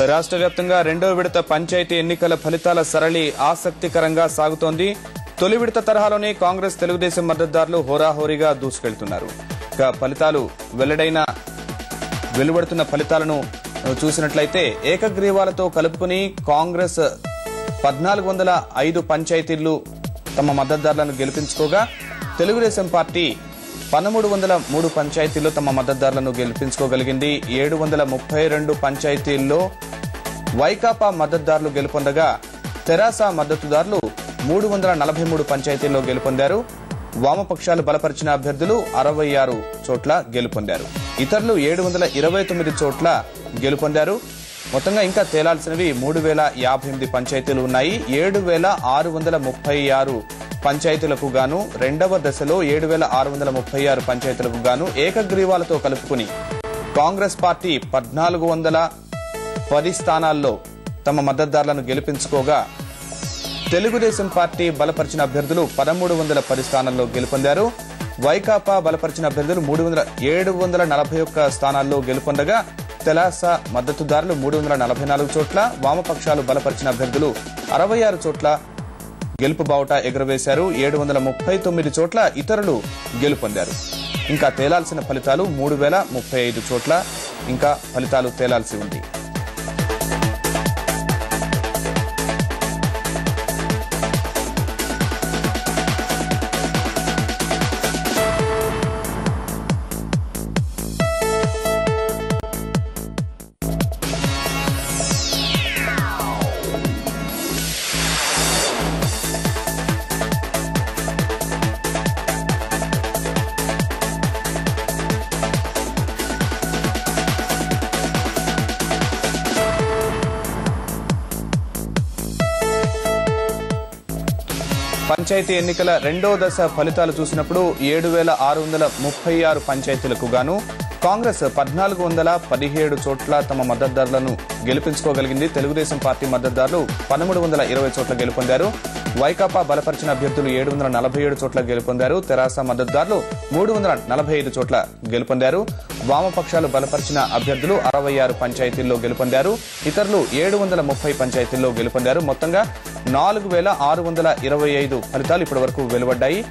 రాష్ట్ర వ్యాప్తంగా రెండో విడత పంచాయతీ ఎన్నికల ఫలితాల సరళి ఆసక్తికరంగా సాగుతోంది. తొలి విడత తరహాలోనే కాంగ్రెస్ తెలుగుదేశం మద్దతుదారులు హోరాహోరీగా దూసుకెళ్తున్నారు. ఇక ఫలితాలు వెలువడుతున్న ఫలితాలను చూసినట్లయితే ఏకగ్రీవాలతో కలుపుకుని కాంగ్రెస్ 1405 పంచాయతీల్లో తమ మద్దతుదారులను గెలిపించుకోగా తెలుగుదేశం పార్టీ 1303 పంచాయతీల్లో తమ మద్దతుదారులను గెలిపించుకోగలిగింది. 732 పంచాయతీల్లో వైకాపా మద్దతుదారులు గెలుపొందగా తెరాస మద్దతుదారులు 343 పంచాయతీల్లో గెలుపొందారు. వామపక్షాలు బలపరిచిన అభ్యర్థులు 66 చోట్ల గెలుపొందారు. ఇతరులు 729 చోట్ల గెలుపొందారు. మొత్తంగా ఇంకా తేలాల్సినవి 3058 పంచాయతీలు ఉన్నాయి. 7636 పంచాయతీలకు గాను రెండవ దశలో 7636 పంచాయతీలకు గాను ఏకగ్రీవాలతో కలుపుకుని కాంగ్రెస్ పార్టీ 1410 స్థానాల్లో తమ మద్దతుదారులను గెలిపించుకోగా తెలుగుదేశం పార్టీ బలపరిచిన అభ్యర్థులు 1310 స్థానాల్లో గెలుపొందారు. వైకాపా బలపరిచిన అభ్యర్థులు 741 స్థానాల్లో గెలుపొందగా తెలాస మద్దతుదారులు 344 చోట్ల, వామపక్షాలు బలపరిచిన అభ్యర్థులు 66 చోట్ల గెలుపు బావుట ఎగురవేశారు. 739 చోట్ల ఇతరులు గెలుపొందారు. ఇంకా తేలాల్సిన ఫలితాలు 3035 చోట్ల ఇంకా ఫలితాలు తేలాల్సి ఉంది. పంచాయతీ ఎన్నికల రెండో దశ ఫలితాలు చూసినప్పుడు 7636 పంచాయతీలకు గాను కాంగ్రెస్ 1417 చోట్ల తమ మద్దతుదారులను గెలిపించుకోగలిగింది. తెలుగుదేశం పార్టీ మద్దతుదారులు 1320 చోట్ల గెలుపొందారు. వైకాపా బలపరిచిన అభ్యర్థులు 747 చోట్ల గెలుపొందారు. తెరాస మద్దతుదారులు 345 చోట్ల గెలుపొందారు. వామపక్షాలు బలపరిచిన అభ్యర్థులు 66 పంచాయతీల్లో గెలుపొందారు. ఇతరులు 730 పంచాయతీల్లో గెలుపొందారు. మొత్తంగా 4625 ఫలితాలు ఇప్పటి వరకు వెలువడ్డాయి.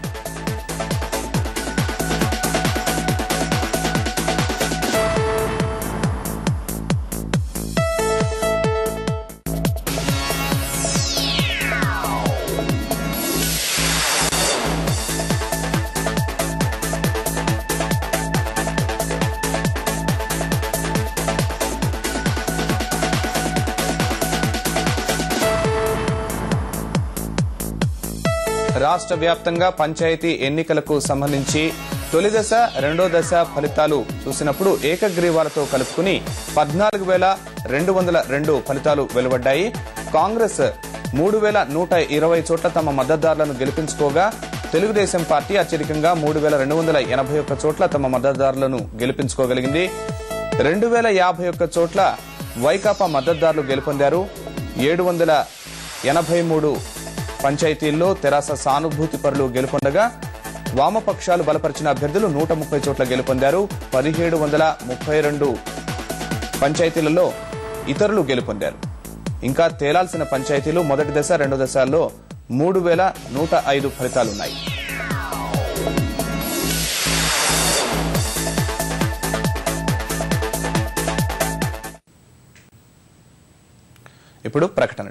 రాష్ట్ర వ్యాప్తంగా పంచాయతీ ఎన్నికలకు సంబంధించి తొలి దశ రెండో దశ ఫలితాలు చూసినప్పుడు ఏకగ్రీవాలతో కలుపుకుని 14202 ఫలితాలు వెలువడ్డాయి. కాంగ్రెస్ 3120 చోట్ల తమ మద్దతుదారులను గెలిపించుకోగా తెలుగుదేశం పార్టీ అత్యధికంగా 3281 చోట్ల తమ మద్దతుదారులను గెలిపించుకోగలిగింది. 2051 చోట్ల వైకాపా మద్దతుదారులు గెలుపొందారు. 783 పంచాయతీల్లో తెరాస సానుభూతి పరులు గెలుపొందగా వామపక్షాలు బలపరిచిన అభ్యర్థులు 130 చోట్ల గెలుపొందారు. 1732 పంచాయతీలలో ఇతరులు గెలుపొందారు. ఇంకా తేలాల్సిన పంచాయతీలు మొదటి దశ రెండో దశల్లో 3105 ఫలితాలున్నాయి. ఇప్పుడు ప్రకటన.